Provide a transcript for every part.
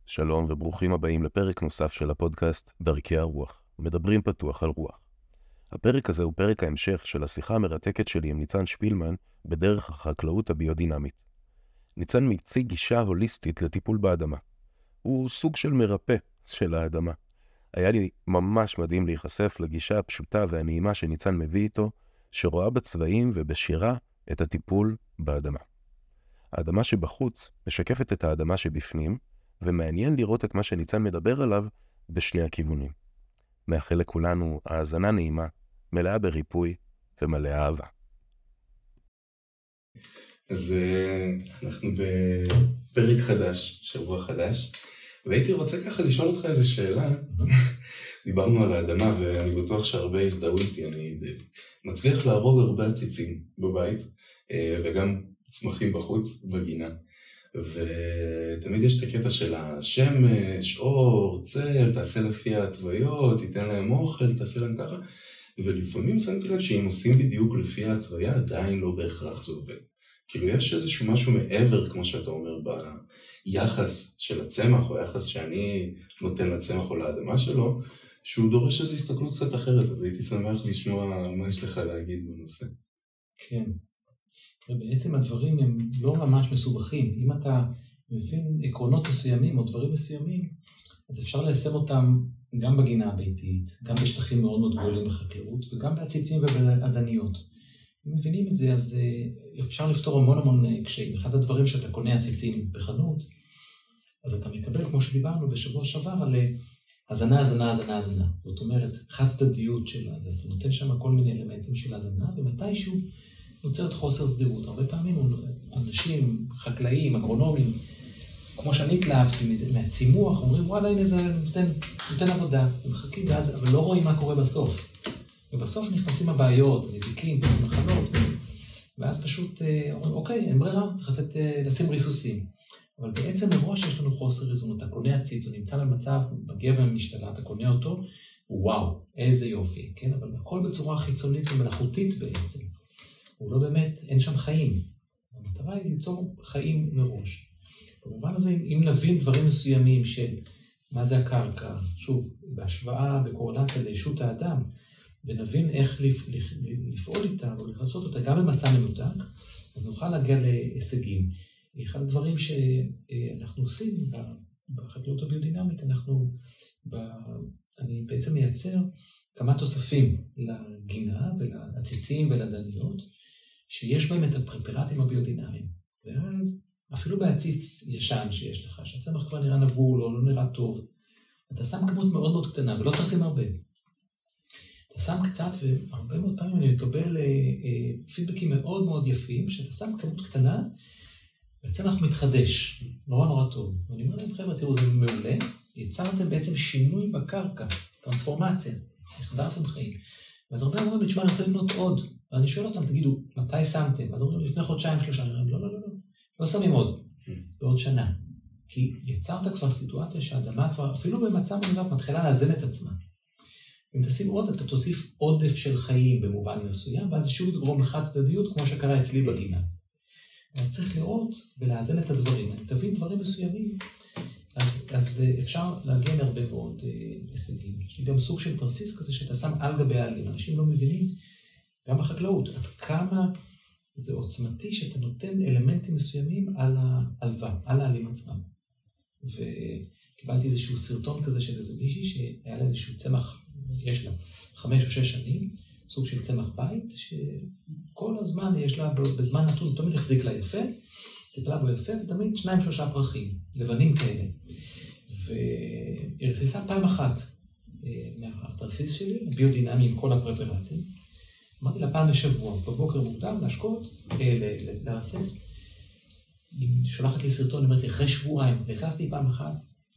שלום וברוכים הבאים לפרק נוסף של הפודקאסט דרכי הרוח. מדברים פתוח על רוח. הפרק הזה הוא פרק ההמשך של השיחה המרתקת שלי עם ניצן שפילמן בדרך החקלאות הביודינמית. ניצן מציג גישה הוליסטית לטיפול באדמה. הוא סוג של מרפא של האדמה. היה לי ממש מדהים להיחשף לגישה הפשוטה והנעימה שניצן מביא איתו, שרואה בצבעים ובשירה את הטיפול באדמה. האדמה שבחוץ משקפת את האדמה שבפנים, ומעניין לראות את מה שניצן מדבר עליו בשני הכיוונים. מאחל לכולנו האזנה נעימה, מלאה בריפוי ומלאה אהבה. אז אנחנו בפרק חדש, שבוע חדש, והייתי רוצה ככה לשאול אותך איזו שאלה. דיברנו על האדמה ואני בטוח שהרבה הזדהו איתי, אני מצליח להרוג הרבה עציצים בבית, וגם צמחים בחוץ בגינה. ותמיד יש את הקטע של השמש, אור, צל, תעשה לפי ההתוויות, תיתן להם אוכל, תעשה להם ככה. ולפעמים שמתי לב שאם עושים בדיוק לפי ההתוויה, עדיין לא בהכרח זה עובד. כאילו יש איזשהו משהו מעבר, כמו שאתה אומר, ביחס של הצמח, או היחס שאני נותן לצמח או לאדמה שלו, שהוא דורש איזו הסתכלות קצת אחרת, אז הייתי שמח לשמוע מה יש לך להגיד בנושא. כן. ובעצם הדברים הם לא ממש מסובכים. אם אתה מבין עקרונות מסוימים או דברים מסוימים, אז אפשר ליישם אותם גם בגינה הביתית, גם בשטחים מאוד מאוד גדולים בחקלאות, וגם בעציצים ובעדניות. אם מבינים את זה, אז אפשר לפתור המון קשיים. אחד הדברים שאתה קונה עציצים בחנות, אז אתה מקבל, כמו שדיברנו בשבוע שעבר, על הזנה. זאת אומרת, חד צדדיות שלה. אז אתה נותן שם כל מיני אלמנטים של הזנה, ומתישהו נוצרת חוסר סדירות. הרבה פעמים אנשים, חקלאים, אגרונומים, כמו שאני התלהבתי מהצימוח, אומרים, וואלה, הנה זה נותן עבודה. הם מחכים, אבל לא רואים מה קורה בסוף. ובסוף נכנסים הבעיות, נזיקים, מחלות, ואז פשוט אומרים, אוקיי, אין ברירה, צריך לשים ריסוסים. אבל בעצם מראש יש לנו חוסר איזון, אתה קונה עציץ, הוא נמצא במצב, מגיע במשתלה, אתה קונה אותו, וואו, איזה יופי, כן? אבל הכל בצורה חיצונית ומלאכותית בעצם. הוא לא באמת, אין שם חיים. המטרה היא ליצור חיים מראש. במובן הזה, אם נבין דברים מסוימים של מה זה הקרקע, שוב, בהשוואה, בקורלציה לישות האדם, ונבין איך לפעול איתה או לעשות אותה גם במצע מנותק, אז נוכל להגיע להישגים. אחד הדברים שאנחנו עושים בחקלאות הביודינמית, אני בעצם מייצר כמה תוספים לגינה ולעציצים ולעדניות, שיש בהם את הפרפרטים הביודינמיים. ואז אפילו בעציץ ישן שיש לך, שהצמח כבר נראה נבול או לא נראה טוב, אתה שם כמות מאוד מאוד קטנה ולא צריך לשים הרבה. אתה שם קצת, והרבה מאוד פעמים אני מקבל פידבקים מאוד מאוד יפים, שאתה שם כמות קטנה, והצמח מתחדש, נורא טוב. ואני אומר להם, חבר'ה, תראו, זה מעולה, יצרתם בעצם שינוי בקרקע, טרנספורמציה, החדרתם חיים. ואז הרבה אומרים לי, תשמע, אני רוצה לבנות עוד. ואני שואל אותם, תגידו, מתי שמתם? אז אומרים, לפני חודשיים, 3, אני אומר, לא שמים עוד, בעוד שנה. כי יצרת כבר סיטואציה שהאדמה כבר, אפילו במצב מנהלת, מתחילה לאזן את עצמה. אם תשים עוד, אתה תוסיף עודף של חיים במובן מסוים, ואז שוב יגרום לחד צדדיות, כמו שקרה אצלי בגינה. אז צריך לראות ולאזן את הדברים. אם תבין דברים מסוימים, אז אפשר להגיע להרבה מאוד הישגים. יש לי גם סוג של תרסיס כזה שאתה שם על גבי העלים. אנשים לא מבינים, גם בחקלאות, עד כמה זה עוצמתי שאתה נותן אלמנטים מסוימים על העלווה, על העלים עצמם. וקיבלתי איזשהו סרטון כזה של איזה מישהי שהיה לה איזשהו צמח, יש לה 5 או 6 שנים, סוג של צמח בית, שכל הזמן יש לה, בזמן נתון, תמיד החזיק לה יפה, טיפלה בו יפה, ותמיד 2-3 פרחים, לבנים כאלה. והיא רציסה פעם אחת מהתרסיס שלי, ביודינמי עם כל הפרפרטים, אמרתי לה פעם בשבוע, בבוקר מוקדם, להשקות, לרסס, היא שולחת לי סרטון, היא אומרת לי, אחרי שבועיים, רססתי פעם אחת,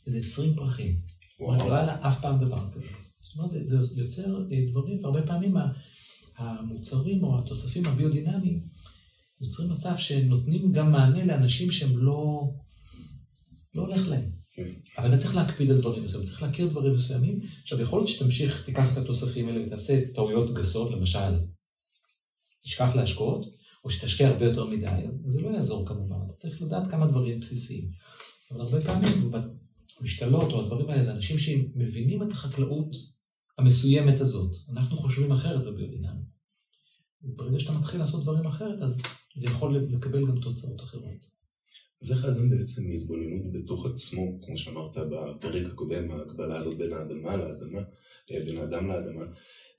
איזה 20 פרחים. לא היה לה אף פעם דבר כזה. זאת אומרת, זה יוצר דברים, והרבה פעמים המוצרים או התוספים הביודינמיים, יוצרים מצב שנותנים גם מענה לאנשים שהם לא הולך להם. אבל אתה צריך להקפיד על דברים מסוימים, צריך להכיר דברים מסוימים. עכשיו, יכול להיות שתמשיך, תיקח את התוספים האלה ותעשה טעויות גסות, למשל, תשכח להשקעות, או שתשקיע הרבה יותר מדי, אז זה לא יעזור כמובן. אתה צריך לדעת כמה דברים בסיסיים. אבל הרבה פעמים, המשתלות או הדברים האלה, זה אנשים שמבינים את החקלאות המסוימת הזאת. אנחנו חושבים אחרת בביודינמיקה. ברגע שאתה מתחיל לעשות דברים אחרת, אז זה יכול לקבל גם תוצאות אחרות. אז איך האדם בעצם מתבוננות בתוך עצמו, כמו שאמרת בפרק הקודם, ההקבלה הזאת בין האדמה לאדמה, בין האדם לאדמה,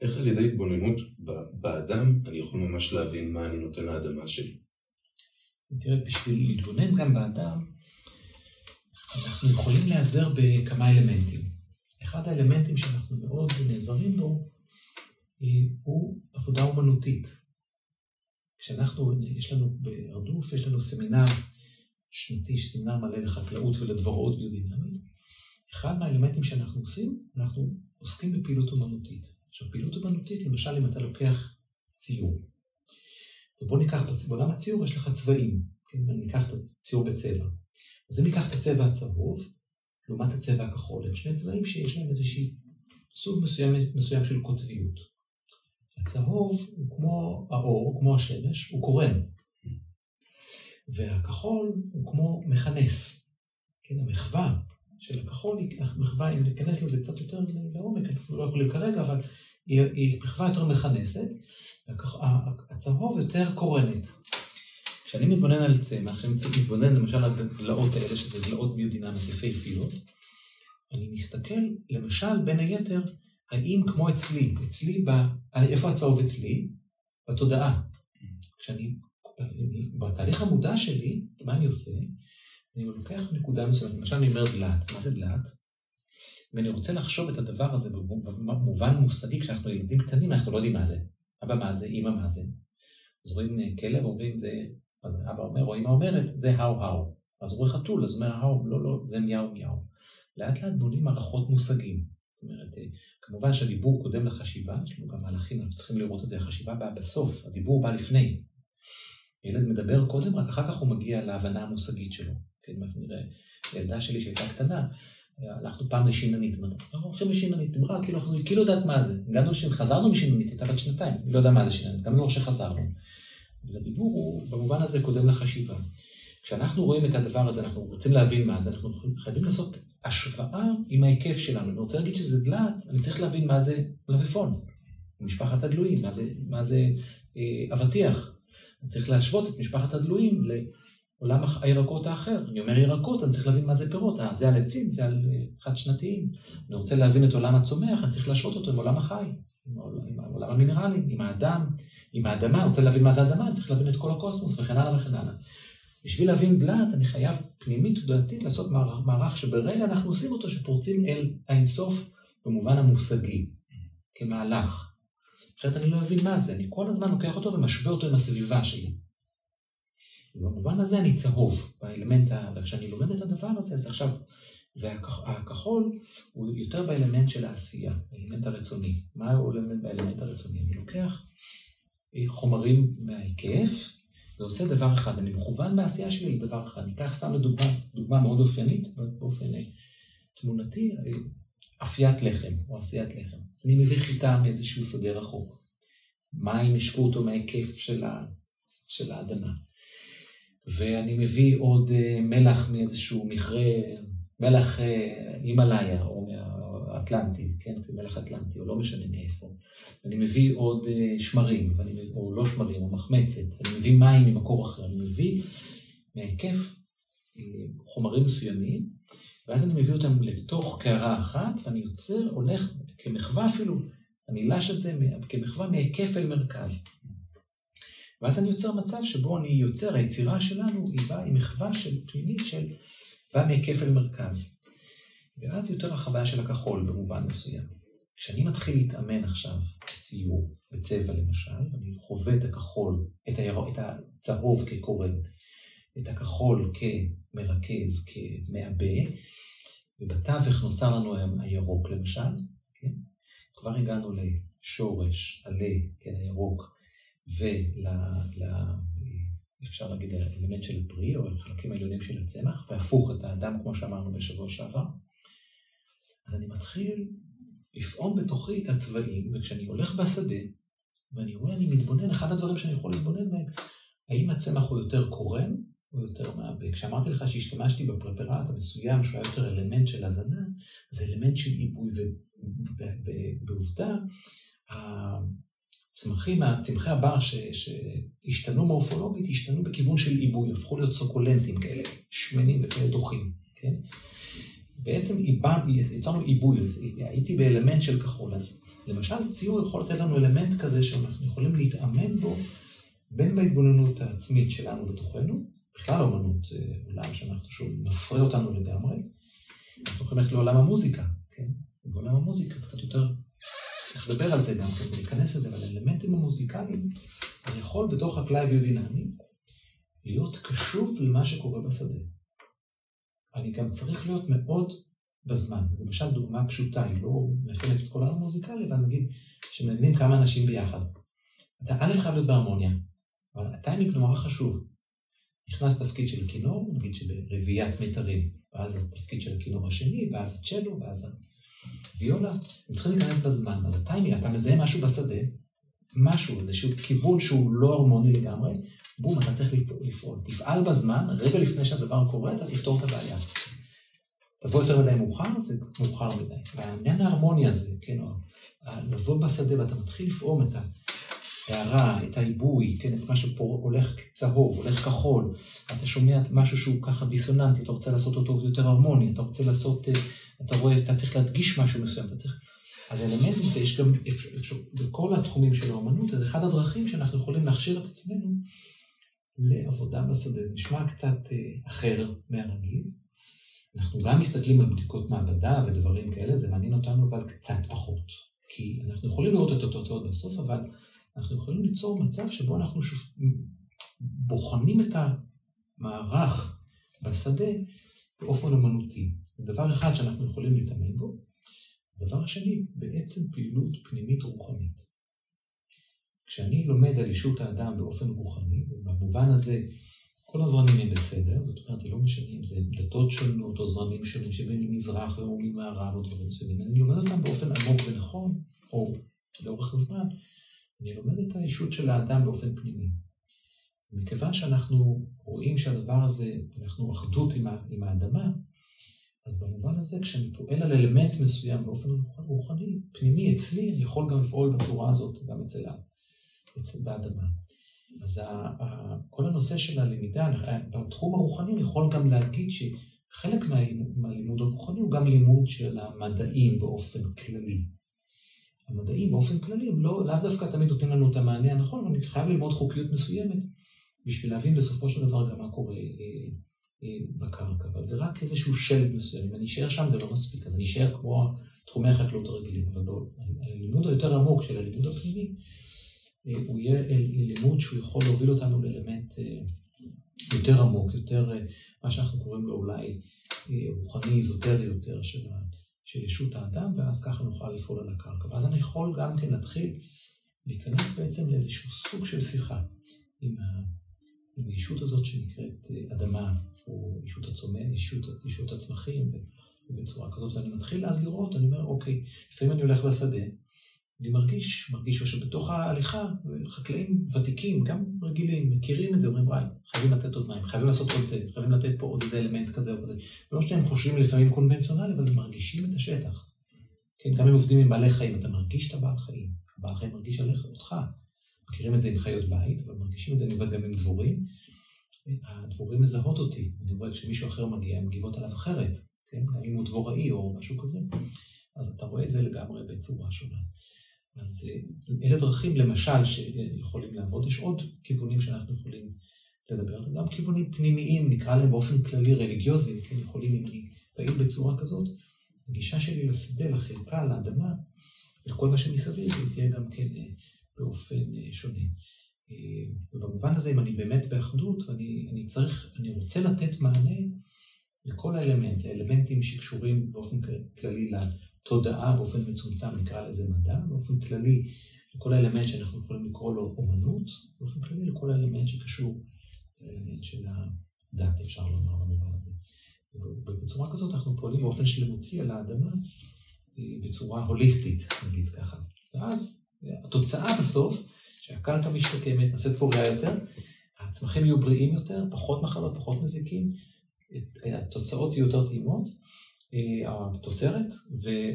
איך על ידי התבוננות באדם אני יכול ממש להבין מה אני נותן לאדמה שלי? תראה, בשביל להתבונן גם באדם, אנחנו יכולים להיעזר בכמה אלמנטים. אחד האלמנטים שאנחנו מאוד נעזרים בו, הוא עבודה אומנותית. יש לנו בהרדוף, יש לנו סמינר שנתי, סמינר מלא לחקלאות ולדברות ביודינמית. אחד מהאלמנטים שאנחנו עושים, אנחנו עוסקים בפעילות אומנותית. עכשיו, פעילות אומנותית, למשל, אם אתה לוקח ציור, ובוא ניקח, בעולם הציור יש לך צבעים, כן? ניקח את הציור בצבע. אז אם ניקח את הצבע הצהוב, לעומת הצבע הכחול, הם שני צבעים שיש להם איזושהי סוג מסוים של קוטביות. הצהוב הוא כמו האור, כמו השמש, הוא קורן. והכחול הוא כמו מכנס. כן, המחווה של הכחול היא מחווה, אם ניכנס לזה קצת יותר לעומק, אנחנו לא יכולים כרגע, אבל היא מחווה יותר מכנסת, הצהוב יותר קורנת. כשאני מתבונן על צמח, כשאני מתבונן למשל על דלאות האלה, שזה דלאות ביודינמיות יפהפיות, אני מסתכל למשל בין היתר, האם כמו אצלי, איפה הצהוב אצלי? בתודעה. בתהליך המודע שלי, מה אני עושה? אני לוקח נקודה מסוימת, למשל אני אומר דלת, מה זה דלת? ואני רוצה לחשוב את הדבר הזה במובן מושגי, כשאנחנו ילדים קטנים, אנחנו לא יודעים מה זה. אבא מה זה, אמא מה זה. אז רואים כלב, אומרים זה, אז אבא אומר, או אמא אומרת, זה האו. אז רואה חתול, אז אומר האו, לא, זה מיהו. לאט לאט בונים מערכות מושגים. זאת אומרת, כמובן שהדיבור קודם לחשיבה, יש לנו גם מהלכים, אנחנו צריכים לראות את זה, החשיבה באה בסוף, הדיבור בא לפני. ילד מדבר קודם, רק אחר כך הוא מגיע להבנה המושגית שלו. כן, אנחנו נראה, ילדה שלי שהייתה קטנה, הלכנו פעם לשיננית, אנחנו הולכים לשיננית, דיברה, כאילו יודעת מה זה. חזרנו משיננית, הייתה בת 2, היא לא יודעת מה זה שיננית, גם לא שחזרנו. לדיבור הוא במובן הזה קודם לחשיבה. כשאנחנו רואים את הדבר הזה, אנחנו רוצים להבין מה זה, אנחנו חייבים לעשות השוואה עם ההיקף שלנו. אני רוצה להגיד שזה דלת, אני צריך להבין מה זה מלפפון, משפחת הדלויים, מה זה אבטיח. אני צריך להשוות את משפחת הדלויים לעולם הירקות האחר. אני אומר ירקות, אני צריך להבין מה זה פירות. זה על עצים, זה על חד שנתיים. אני רוצה להבין את עולם הצומח, אני צריך להשוות אותו עם עולם החי, עם עולם המינרלים, עם האדם, עם האדמה. אני רוצה להבין מה זה אדמה, אני צריך להבין את כל הקוסמוס וכן הלאה וכן הלאה. בשביל להבין דלת, אני חייב פנימית תודעתית לעשות מערך שברגע אנחנו עושים אותו, שפורצים אל האינסוף במובן המושגי, כמהלך. אחרת אני לא אבין מה זה, אני כל הזמן לוקח אותו ומשווה אותו עם הסביבה שלי. ובמובן הזה אני צהוב, באלמנט, וכשאני לומד את הדבר הזה, אז עכשיו, והכחול הוא יותר באלמנט של העשייה, באלמנט הרצוני. מה הוא אלמנט באלמנט הרצוני? אני לוקח חומרים מההיקף, ועושה דבר אחד, אני מכוון בעשייה שלי לדבר אחד. אני אקח סתם לדוגמה מאוד אופיינית, באופן תמונתי, אפיית לחם או עשיית לחם. אני מביא חיטה מאיזשהו שדה רחוק. מים השקו אותו מההיקף של האדמה. ואני מביא עוד מלח מאיזשהו מכרה, מלח הימלאיה או מהאטלנטי, כן? זה מלח אטלנטי, או לא משנה מאיפה. אני מביא עוד שמרים, או לא שמרים, או מחמצת. אני מביא מים ממקור אחר. אני מביא מההיקף חומרים מסוימים, ואז אני מביא אותם לתוך קערה אחת, ואני יוצר, הולך כמחווה אפילו, אני לש את זה כמחווה מהיקף אל מרכז. ואז אני יוצר מצב שבו אני יוצר, היצירה שלנו היא באה עם מחווה פנימית של באה מהיקף אל מרכז. ואז יותר החוויה של הכחול במובן מסוים. כשאני מתחיל להתאמן עכשיו ציור, בצבע למשל, אני חווה את הכחול, את הצהוב כקורן, את הכחול כמרכז, כמעבה, ובתווך נוצר לנו הירוק למשל, כן? כבר הגענו לשורש, עלה, כן, הירוק, אפשר להגיד האלמנט של פרי, או החלקים העליונים של הצמח, והפוך את האדם, כמו שאמרנו בשבוע שעבר. אז אני מתחיל לפעום בתוכי את הצבעים, וכשאני הולך בשדה, ואני רואה, אני מתבונן, אחד הדברים שאני יכול להתבונן מהם, האם הצמח הוא יותר קורן, או יותר מעבה. כשאמרתי לך שהשתמשתי בפרפרט המסוים, שהוא היה יותר אלמנט של הזנה, זה אלמנט של עיבוי, ובעובדה, צמחי הבר שהשתנו מורפולוגית, השתנו בכיוון של עיבוי, הפכו להיות סוקולנטים כאלה, שמנים וכאלה דוחים, כן? בעצם יצרנו עיבוי, הייתי באלמנט של כחול, אז למשל ציור יכול לתת לנו אלמנט כזה שאנחנו יכולים להתאמן בו, בין בהתבוננות העצמית שלנו בתוכנו, בכלל האומנות זה עולם שאנחנו שוב נפרה אותנו לגמרי, אנחנו יכולים ללכת לעולם המוזיקה, כן? בעולם המוזיקה קצת יותר, צריך לדבר על זה גם, כדי להיכנס לזה, אבל האלמנטים המוזיקליים, אני יכול בתוך הכלי הביודינמי, להיות קשוב למה שקורה בשדה. אני גם צריך להיות מאוד בזמן. למשל, דוגמה פשוטה, היא לא מפלת את כל העולם המוזיקלי, אבל נגיד שמנגנים כמה אנשים ביחד. אתה א' חייב להיות בהרמוניה, אבל הטיימינג נורא חשוב. נכנס תפקיד של כינור, נגיד שברביעיית מיתרים, ואז התפקיד של הכינור השני, ואז הצ'לו, ואז הוויולה. הם צריכים להיכנס בזמן, אז הטיימינג, אתה מזהה משהו בשדה, משהו, איזשהו כיוון שהוא לא הרמוני לגמרי, בום, אתה צריך לפעול. תפעל בזמן, רגע לפני שהדבר קורה, אתה תפתור את הבעיה. תבוא יותר מדי מאוחר, זה מאוחר מדי. והעניין ההרמוניה הזה, כן, לבוא בשדה, ואתה מתחיל לפעום את הערה, את העיבוי, כן, את מה שפה הולך צהוב, הולך כחול, אתה שומע משהו שהוא ככה דיסוננטי, אתה רוצה לעשות אותו יותר הרמוני, אתה רוצה לעשות, אתה רואה, אתה צריך להדגיש משהו מסוים, אתה צריך... אז האלמנטים, יש גם בכל התחומים של האמנות, אז אחד הדרכים שאנחנו יכולים להכשיר את עצמנו לעבודה בשדה. זה נשמע קצת אחר מהרגיל. אנחנו גם מסתכלים על בדיקות מעבדה ודברים כאלה, זה מעניין אותנו, אבל קצת פחות. כי אנחנו יכולים לראות את התוצאות בסוף, אבל אנחנו יכולים ליצור מצב שבו אנחנו בוחנים את המערך בשדה באופן אמנותי. זה דבר אחד שאנחנו יכולים להתאמן בו. הדבר השני, בעצם פעילות פנימית רוחנית. כשאני לומד על אישות האדם באופן רוחני, במובן הזה כל הזרמים הם בסדר, זאת אומרת, זה לא משנה אם זה דתות שונות או זרמים שונים שבין ממזרח או ממערב או דברים מסוימים, אני לומד אותם באופן עמוק ונכון, או לאורך הזמן, אני לומד את האישות של האדם באופן פנימי. מכיוון שאנחנו רואים שהדבר הזה, אנחנו אחדות עם האדמה, אז במובן הזה, כשאני פועל על אלמנט מסוים באופן רוחני, פנימי אצלי, אני יכול גם לפעול בצורה הזאת, גם באדמה. אז כל הנושא של הלמידה, בתחום הרוחני, אני יכול גם להגיד שחלק מהלימוד הרוחני הוא גם לימוד של המדעים באופן כללי. המדעים באופן כללי, הם לאו דווקא תמיד נותנים לנו את המענה הנכון, אבל אני חייב ללמוד חוקיות מסוימת, בשביל להבין בסופו של דבר גם מה קורה בקרקע, אבל זה רק איזשהו שלד מסוים. אם אני אשאר שם זה לא מספיק, אז אני אשאר כמו תחומי החקלאות הרגילים, אבל הלימוד היותר עמוק של הלימוד הפנימי, הוא יהיה לימוד שהוא יכול להוביל אותנו לאלמנט יותר עמוק, יותר מה שאנחנו קוראים לו אולי רוחני, איזוטרי יותר של ישות האדם, ואז ככה נוכל לפעול על הקרקע. ואז אני יכול גם כן להתחיל להיכנס בעצם לאיזשהו סוג של שיחה עם הישות הזאת שנקראת אדמה, או ישות הצומח, ישות הצמחים, בצורה כזאת, ואני מתחיל אז לראות, אני אומר, אוקיי, לפעמים אני הולך בשדה, אני מרגיש שבתוך ההליכה, חקלאים ותיקים, גם רגילים, מכירים את זה, אומרים, וואי, חייבים לתת עוד מים, חייבים לעשות עוד זה, חייבים לתת פה עוד איזה אלמנט כזה או כזה. לא שהם חושבים לפעמים קונבנציונלי, אבל הם מרגישים את השטח. כן, גם אם עובדים עם בעלי חיים, אתה מרגיש את הבעל חיים, הבעל חיים מרגיש עליך, אותך. מכירים את זה עם חיות בית, אבל מרגישים את זה, אני עובד גם עם דבורים. הדבורים מזהות אותי, אני רואה כשמישהו אחר מגיע, הם מגיבות עליו אחרת, כן? גם אם הוא דבוראי או משהו כזה. אז אתה רואה את זה לגמרי בצורה שונה. אז אלה דרכים למשל שיכולים לעבוד, יש עוד כיוונים שאנחנו יכולים לדבר, גם כיוונים פנימיים, נקרא להם באופן כללי רליגיוזיים, כן, יכולים, אם אני פעיל בצורה כזאת, הגישה שלי לשדה, לחלקה, לאדמה, לכל מה שמסביב, היא תהיה גם כן באופן שונה. ובמובן הזה, אם אני באמת באחדות, אני רוצה לתת מענה לכל האלמנטים שקשורים באופן כללי לתודעה, באופן מצומצם, נקרא לזה מדע, באופן כללי לכל האלמנט שאנחנו יכולים לקרוא לו אומנות, באופן כללי לכל האלמנט שקשור לאלמנט של הדת, אפשר לומר במובן הזה. ובצורה כזאת אנחנו פועלים באופן שלמותי על האדמה, בצורה הוליסטית, נגיד ככה. ואז התוצאה בסוף, שהקרקע משתקמת, נעשית פה גאה יותר, הצמחים יהיו בריאים יותר, פחות מחלות, פחות מזיקים, התוצאות יהיו יותר טעימות, התוצרת,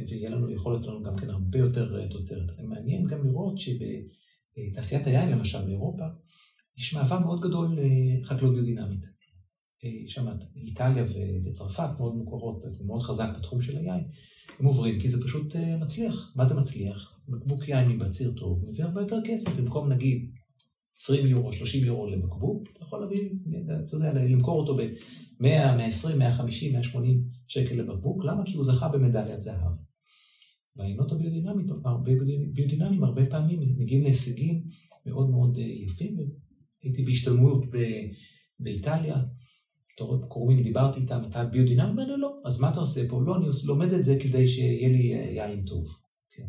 ויהיה לנו יכולת לנו גם כן הרבה יותר תוצרת. מעניין גם לראות שבתעשיית היין, למשל באירופה, יש מעבר מאוד גדול לחקלאות ביודינמית. שם איטליה וצרפת מאוד מוכרות, מאוד חזק בתחום של היין, הם עוברים, כי זה פשוט מצליח. מה זה מצליח? בקבוק יין מבציר טוב, מביא הרבה יותר כסף, במקום נגיד 20 יורו, 30 יורו לבקבוק, אתה יכול להביא, אתה יודע, למכור אותו ב-100, 120, 150, 180 שקל לבקבוק. למה? כי הוא זכה במדליית זהב. והעיינות הביודינמיים הרבה פעמים מגיעים להישגים מאוד מאוד יפים. הייתי בהשתלמות באיטליה, אתה רואה, קוראים לי, דיברתי איתם, אתה ביודינמי? לא. אז מה אתה עושה פה? לא, אני לומד את זה כדי שיהיה לי יין טוב. כן.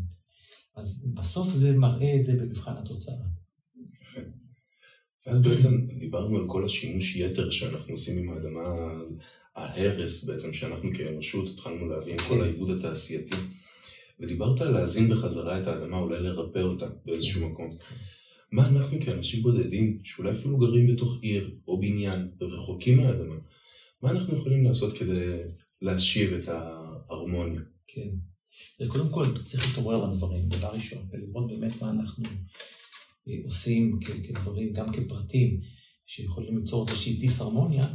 אז בסוף זה מראה את זה במבחן התוצאה. יפה. ואז בעצם דיברנו על כל השימוש יתר שאנחנו עושים עם האדמה, ההרס בעצם שאנחנו כאנושות התחלנו להבין, כל העיבוד התעשייתי, ודיברת על להזין בחזרה את האדמה, אולי לרפא אותה באיזשהו מקום. מה אנחנו כאנשים בודדים, שאולי אפילו גרים בתוך עיר או בניין ורחוקים מהאדמה, מה אנחנו יכולים לעשות כדי להשיב את ההרמוניה? כן. קודם כל צריך להתעורר על הדברים, דבר ראשון, ולראות באמת מה אנחנו עושים כדברים, גם כפרטים, שיכולים ליצור איזושהי דיסהרמוניה,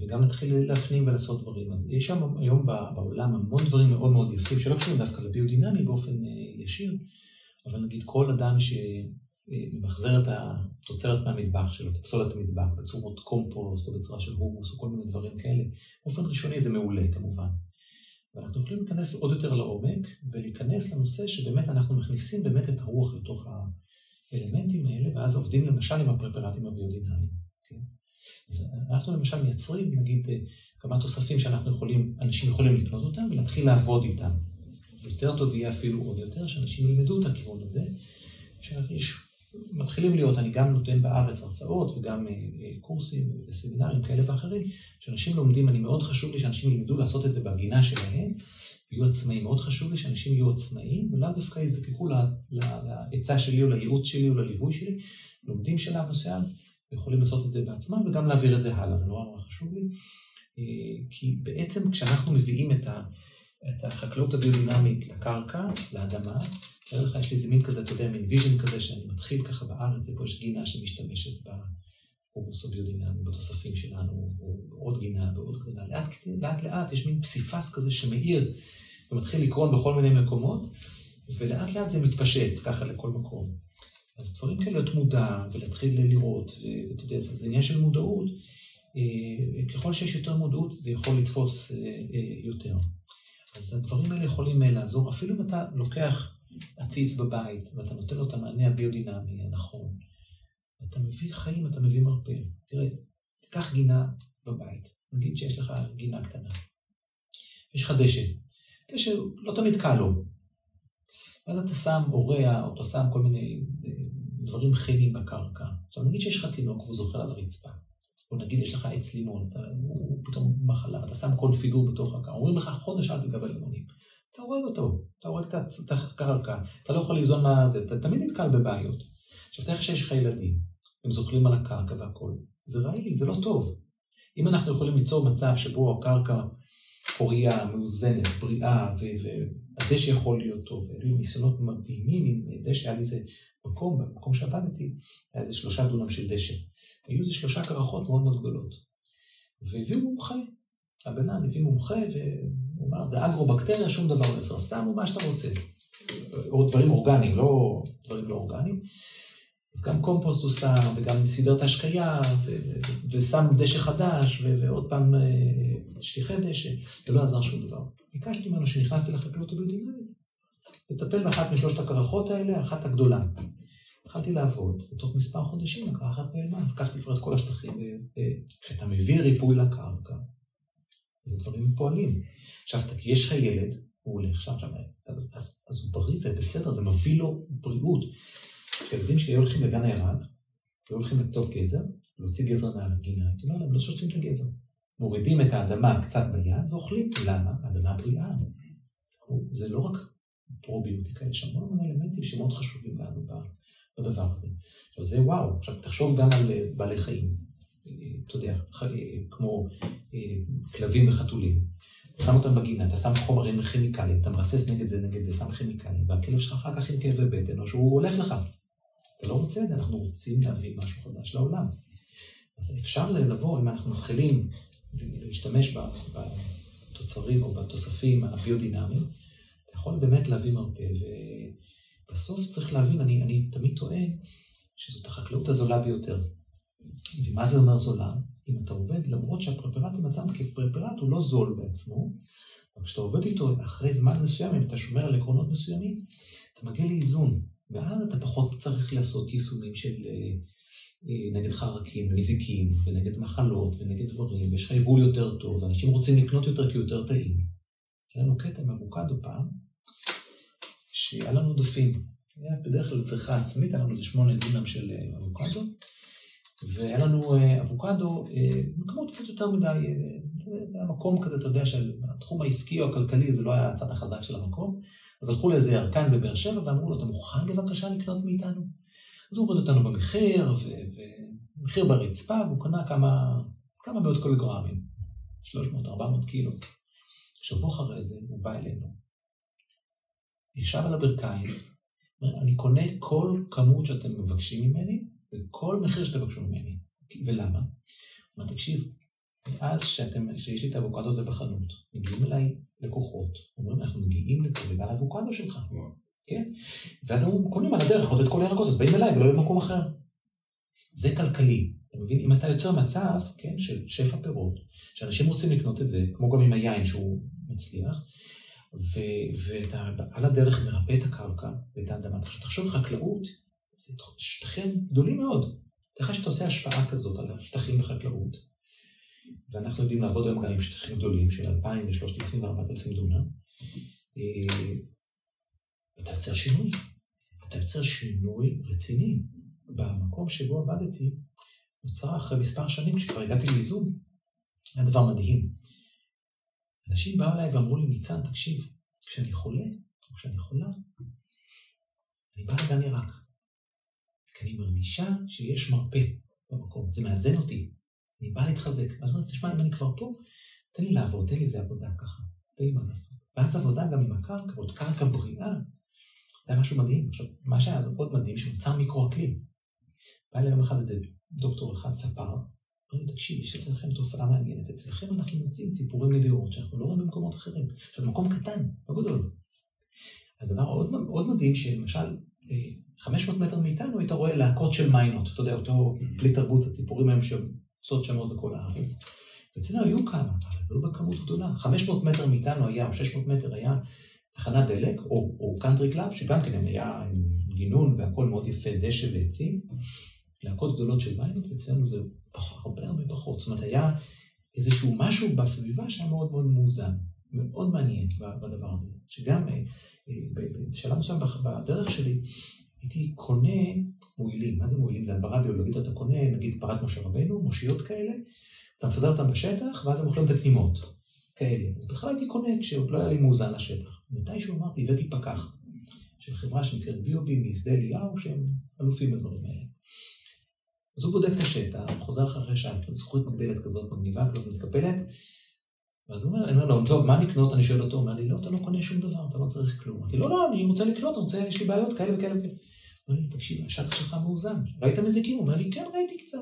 וגם נתחיל להפנים ולעשות דברים. אז יש שם היום בעולם המון דברים מאוד מאוד יפים, שלא קשורים דווקא לביודינמי באופן ישיר, אבל נגיד כל אדם שמחזר את התוצרת מהמטבח שלו, את פסולת המטבח, בצורות קומפוסט או בצורה של הומוס או כל מיני דברים כאלה, באופן ראשוני זה מעולה כמובן. ואנחנו יכולים להיכנס עוד יותר לעומק, ולהיכנס לנושא שבאמת אנחנו מכניסים באמת את הרוח לתוך האלמנטים האלה, ואז עובדים למשל עם הפרפרטים הביודינמיים. כן? אז אנחנו למשל מייצרים, נגיד, כמה תוספים אנשים יכולים לקנות אותם, ולהתחיל לעבוד איתם. יותר טוב יהיה אפילו עוד יותר, שאנשים ילמדו את הכיוון הזה, מתחילים להיות, אני גם נותן בארץ הרצאות, וגם קורסים וסמינרים כאלה ואחרים, שאנשים לומדים, מאוד חשוב לי שאנשים ילמדו לעשות את זה בגינה שלהם, ויהיו עצמאים. מאוד חשוב לי שאנשים יהיו עצמאים, ולא דווקא יזדקקו לעצה שלי, או לייעוץ שלי, או לליווי שלי, לומדים שלב מסוים, ויכולים לעשות את זה בעצמם, וגם להעביר את זה הלאה, זה נורא חשוב לי, כי בעצם כשאנחנו מביאים את החקלאות הביודינמית לקרקע, לאדמה, תראה לך, יש לי איזה מין כזה, אתה יודע, מין ויז'ן כזה, שאני מתחיל ככה בארץ, איפה יש גינה שמשתמשת בהומוס הביודינמי, בתוספים שלנו, או עוד גינה ועוד גינה. לאט לאט יש מין פסיפס כזה שמאיר, ומתחיל לקרון בכל מיני מקומות, ולאט לאט זה מתפשט ככה לכל מקום. אז דברים כאלה להיות מודע, ולהתחיל לראות, ואתה יודע, זה עניין של מודעות, ככל שיש יותר מודעות, זה יכול לתפוס יותר. אז הדברים האלה יכולים לעזור, אפילו אם אתה לוקח עציץ בבית, ואתה נותן לו את המענה הביודינמי הנכון, אתה מביא חיים, אתה מביא מרפא. תראה, תיקח גינה בבית, נגיד שיש לך גינה קטנה, יש לך דשא, דשא לא תמיד קל לו, ואז אתה שם אוריה, או אתה שם כל מיני דברים כימיים בקרקע. עכשיו נגיד שיש לך תינוק והוא זוחל על הרצפה, או נגיד יש לך עץ לימון, הוא פתאום מחלה, אתה שם קונפיגור בתוך הקרקע, אומרים לך חודש אל תגע בלימונים, אתה הורג אותו, אתה הורג את הקרקע, אתה לא יכול ליזון מה זה, אתה תמיד נתקל בבעיות. עכשיו תראה שיש לך ילדים, הם זוחלים על הקרקע והכל, זה רעיל, זה לא טוב. אם אנחנו יכולים ליצור מצב שבו הקרקע פוריה, מאוזנת, בריאה, והדשא יכול להיות טוב, היו ניסיונות מדהימים עם דשא, היה לי איזה במקום שעבדתי, היה איזה 3 דונם של דשא. היו איזה 3 קרחות מאוד מאוד גדולות. והביאו מומחה, הגנן הביא מומחה, והוא אמר, זה אגרו-בקטריה, שום דבר לא עושה, שמו מה שאתה רוצה. או דברים אורגניים, לא דברים לא אורגניים. אז גם קומפוסט הוא שם, וגם סידר את ההשקיה, ושם דשא חדש, ועוד פעם שטיחי דשא, ולא עזר שום דבר. ביקשתי ממנו שנכנסתי לחקלאות הביודינמית, לטפל באחת משלושת הקרחות האלה, אחת הגדולה. התחלתי לעבוד, בתוך מספר חודשים, הקרחת נעלמה, לקחתי כבר את כל השטחים, וכשאתה מביא ריפוי לקרקע, אז הדברים פועלים. עכשיו, יש לך ילד, הוא הולך שם, אז הוא בריא, זה בסדר, זה מביא לו בריאות. כשילדים שלי הולכים לגן הירק, והולכים לכתוב גזר, להוציא גזר מהגינה, הייתי אומר להם, לא שוטפים את הגזר. מורידים את האדמה קצת ביד, ואוכלים. למה? האדמה בריאה. זה לא רק פרוביוטיקה, יש המון אלמנטים שמאוד חשובים לנו בדבר הזה. עכשיו זה וואו, עכשיו תחשוב גם על בעלי חיים, אתה יודע, כמו כלבים וחתולים. אתה שם אותם בגינה, אתה שם חומרים כימיקליים, אתה מרסס נגד זה, שם כימיקליים, והכלב שלך אחר כך עם כאבי בטן, או שהוא הולך לך. אתה לא רוצה את זה, אנחנו רוצים להביא משהו חדש לעולם. אז אפשר לבוא, אם אנחנו מתחילים להשתמש בתוצרים או בתוספים הביודינמיים, אתה יכול באמת להביא מרפא, ובסוף צריך להבין, אני תמיד טוען, שזאת החקלאות הזולה ביותר. ומה זה אומר זולה? אם אתה עובד, למרות שהפרפרט עם עצמם כפרפרט הוא לא זול בעצמו, אבל כשאתה עובד איתו אחרי זמן מסוים, אם אתה שומר על עקרונות מסוימים, אתה מגיע לאיזון, ואז אתה פחות צריך לעשות יישומים של נגד חרקים, מזיקים, ונגד מחלות, ונגד דברים, ויש לך יבול יותר טוב, ואנשים רוצים לקנות יותר כי יותר טעים. היה לנו קטע עם אבוקדו פעם, שהיה לנו עודפים. בדרך כלל צריכה עצמית, היה לנו איזה 8 דונם של אבוקדו, והיה לנו אבוקדו, מקומות קצת יותר מדי, זה היה מקום כזה, אתה יודע, של התחום העסקי או הכלכלי, זה לא היה הצד החזק של המקום, אז הלכו לאיזה ירקן בבאר שבע, ואמרו לו, אתה מוכן בבקשה לקנות מאיתנו? אז הוא הוריד אותנו במחיר, ומחיר ברצפה, והוא קנה כמה מאות קילוגרמים, 300-400 קילו. שבוע אחרי זה, הוא בא אלינו, ישב על הברכיים, אני קונה כל כמות שאתם מבקשים ממני, וכל מחיר שאתם מבקשו ממני. ולמה? מה תקשיב, מאז שיש לי את האבוקדו הזה בחנות, מגיעים אליי לקוחות, אומרים, אנחנו מגיעים בגלל האבוקדו שלך. כן? ואז הם קונים על הדרך עוד את כל הירקות, אז באים אליי ולא למקום אחר. זה כלכלי. אתה מבין? אם אתה יוצר מצב, כן, של שפע פירות, שאנשים רוצים לקנות את זה, כמו גם עם היין שהוא מצליח, ואתה על הדרך מרפא את הקרקע ואת האדמה. תחשוב חקלאות, זה שטחים גדולים מאוד. תראה שאתה עושה השפעה כזאת על השטחים בחקלאות, ואנחנו יודעים לעבוד היום גם עם שטחים גדולים של 2,000 ו-3,000 ו-4,000 דונם, אתה יוצר שינוי. אתה יוצר שינוי רציני. במקום שבו עבדתי, נוצר אחרי מספר שנים, כשכבר הגעתי לאיזון, היה דבר מדהים. אנשים באו אליי ואמרו לי, ניצן, תקשיב, כשאני חולה, או כשאני חולה, אני בא לגן ירק. כי אני מרגישה שיש מרפא במקום. זה מאזן אותי. אני בא להתחזק. אז אני אומר, תשמע, אם אני כבר פה, תן לי לעבוד, תן לי איזה עבודה ככה. תן לי מה לעשות. ואז עבודה גם עם הקרקע, ועוד קרקע בריאה, זה היה משהו מדהים. עכשיו, מה שהיה עוד מדהים, שנוצר מיקרו-אקלים. בא אליי יום אחד איזה דוקטור אחד ספר, אמר לי, תקשיב, יש אצלכם תופעה מעניינת. אצלכם אנחנו מוצאים ציפורים נדירות, שאנחנו לא רואים במקומות אחרים. עכשיו, זה מקום קטן, לא גדול. הדבר מאוד מדהים, שלמשל, 500 מטר מאיתנו, היית רואה להקות של מיינות. אתה יודע, אותו פלי תרבות, הציפורים הם שעושות שמות בכל הארץ. אצלנו היו כמה, אבל היו בכמות גדולה. 500 מטר מאיתנו היה, או 600 מטר היה, תחנת דלק, או קאנטרי קלאב, שגם כן היה עם גינון והכל מאוד יפה, דשא ועצים, להקות גדולות של מיינות, ואצלנו זה הרבה פחות. זאת אומרת, היה איזשהו משהו בסביבה שהיה מאוד מאוד מאוזן, מאוד מעניין בדבר הזה. שגם בשלב מסוים בדרך שלי, הייתי קונה מועילים. מה זה מועילים? זה הדברה ביולוגית, אתה קונה, נגיד, פרת משה רבנו, מושיות כאלה, אתה מפזר אותם בשטח, ואז הם אוכלים את הקנימות. כאלה. אז בהתחלה הייתי קונה, כשעוד לא היה לי מאוזן לשטח. מתישהו אמרתי, הבאתי פקח של חברה שנקראת ביובי, משדה אליהו, שהם אלופים בדברים האלה. אז הוא בודק את השטח, חוזר אחרי שעה, זכות מגדלת כזאת, מגניבה כזאת, מתקפלת, ואז הוא אומר, אני אומר לו, טוב, מה לקנות? אני שואל אותו, הוא אומר לי, לא, אתה לא קונה שום דבר, אתה לא צריך כלום. אמרתי, לא, אני רוצה לקנות, יש לי בעיות כאלה וכאלה וכאלה. הוא אומר לי, תקשיב, השטח שלך מאוזן. ראית מזיקים? הוא אומר לי, כן, ראיתי קצת.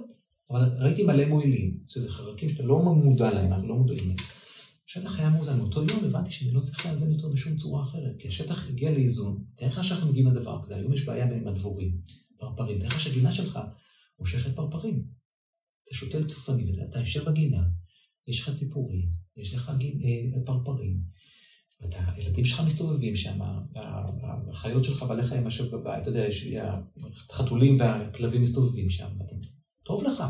אבל ראיתי מלא מועילים, שזה חרקים שאתה לא מודע להם, אנחנו לא מודעים להם. השטח היה מאוזן. מאותו יום הבנתי שאני לא צריך לאזן יותר בשום צורה אחרת, כי השטח הגיע לאיזון. תראה לך שאנחנו מגיעים לדבר כזה, היום יש בעיה בין הדבורים, פרפרים. תראה לך שהגינה שלך מושכת פרפרים. אתה שותל צופני, ואתה יושב בגינה, יש לך ציפורים, יש לך פרפרים, הילדים שלך מסתובבים שם, החיות שלך בעלי חיים משהו בבית, אתה יודע, החתולים והכלבים מסתובבים שם, טוב לך,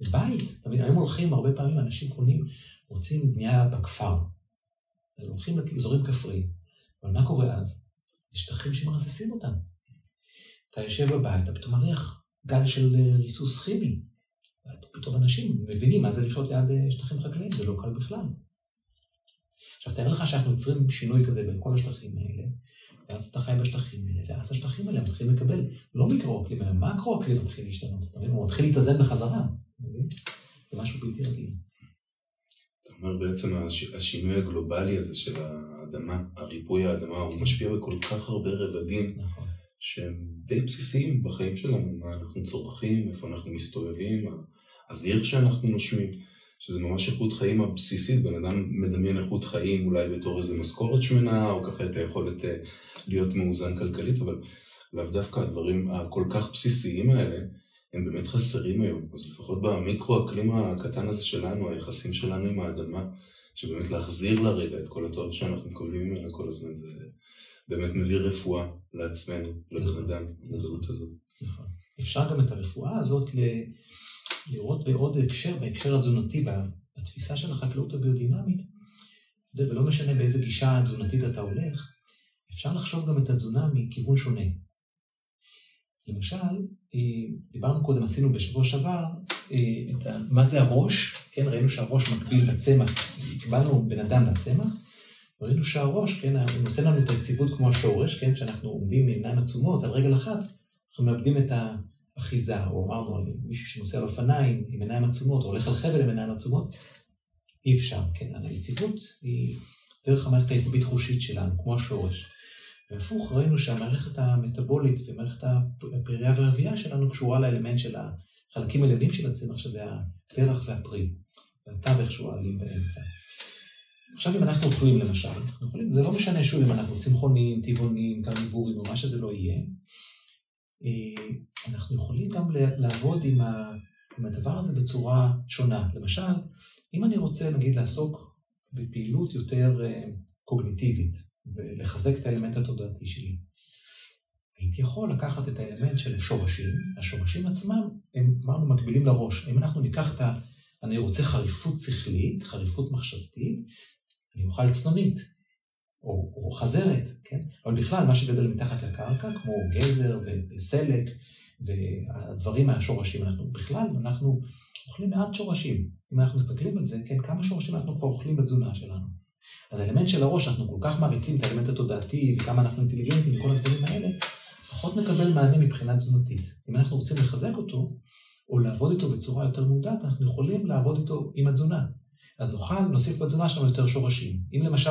בבית, תמיד, היום הולכים, הרבה פעמים אנשים קונים, רוצים בנייה בכפר, הולכים לאזורים כפריים, אבל מה קורה אז? זה שטחים שמרססים אותם. אתה יושב בבית, אתה פתאום מריח גל של ריסוס כימי, פתאום אנשים מבינים מה זה לחיות ליד שטחים חקלאיים, זה לא קל בכלל. עכשיו תאר לך שאנחנו יוצרים שינוי כזה בין כל השטחים האלה, ואז אתה חי בשטחים האלה, ואז השטחים האלה מתחילים לקבל, לא מיקרו-אקלים, אלא מקרו-אקלים מתחיל להשתנות, הוא מתחיל להתאזן בחזרה, זה משהו בלתי רגיל. אתה אומר בעצם השינוי הגלובלי הזה של האדמה, הריבוי האדמה, הוא משפיע בכל כך הרבה רבדים, נכון. שהם די בסיסיים בחיים שלנו, מה אנחנו צורכים, איפה אנחנו מסתובבים, האוויר שאנחנו נושמים, שזה ממש איכות חיים הבסיסית, בן אדם מדמיין איכות חיים אולי בתור איזה משכורת שמנה, או ככה את היכולת להיות מאוזן כלכלית, אבל לאו דווקא הדברים הכל כך בסיסיים האלה, הם באמת חסרים היום. אז לפחות במיקרו-אקלים הקטן הזה שלנו, היחסים שלנו עם האדמה, שבאמת להחזיר לרגע את כל הטוב שאנחנו מקבלים ממנה כל הזמן, זה באמת מביא רפואה לעצמנו, לבן אדם, לדעות הזאת. נכון. אפשר גם את הרפואה הזאת לראות בעוד הקשר, בהקשר התזונתי, בתפיסה של החקלאות הביודינמית, ולא משנה באיזה גישה תזונתית אתה הולך, אפשר לחשוב גם את התזונה מכיוון שונה. למשל, דיברנו קודם, עשינו בשבוע שעבר, מה זה הראש, כן, ראינו שהראש מקביל לצמח, הקבלנו בן אדם לצמח, וראינו שהראש, כן, הוא נותן לנו את היציבות כמו השורש, כן, שאנחנו עומדים עם עיניים עצומות על רגל אחת, אנחנו מאבדים את האחיזה, או אמרנו על מישהו שנוסע על אופניים עם עיניים עצומות, או הולך על חבל עם עיניים עצומות, אי אפשר, כן, היציבות היא דרך המערכת העצבית חושית שלנו, כמו השורש. והפוך, ראינו שהמערכת המטאבולית ומערכת הפרייה והרבייה שלנו קשורה לאלמנט של החלקים העליונים של הצמח, שזה הפרח והפרי, והתווך שהוא העלים באמצע. עכשיו אם אנחנו אוכלים למשל, זה לא משנה שוב אם אנחנו צמחונים, טבעונים, קרניבורים או מה שזה לא יהיה, אנחנו יכולים גם לעבוד עם הדבר הזה בצורה שונה. למשל, אם אני רוצה נגיד לעסוק בפעילות יותר קוגניטיבית, ולחזק את האלמנט התודעתי שלי. הייתי יכול לקחת את האלמנט של השורשים, השורשים עצמם הם אמרנו מקבילים לראש. אם אנחנו ניקח אני רוצה חריפות שכלית, חריפות מחשבתית, אני אוכל צנונית, או חזרת, כן? אבל בכלל מה שגדל מתחת לקרקע, כמו גזר וסלק, והדברים מהשורשים, אנחנו אוכלים מעט שורשים. אם אנחנו מסתכלים על זה, כן, כמה שורשים אנחנו כבר אוכלים בתזונה שלנו. אז האלמנט של הראש, אנחנו כל כך מעריצים את האלמנט התודעתי, וכמה אנחנו אינטליגנטים וכל הדברים האלה, פחות מקבל מענה מבחינה תזונתית. אם אנחנו רוצים לחזק אותו, או לעבוד איתו בצורה יותר מודעת, אנחנו יכולים לעבוד איתו עם התזונה. אז נוסיף בתזונה שלנו יותר שורשים. אם למשל,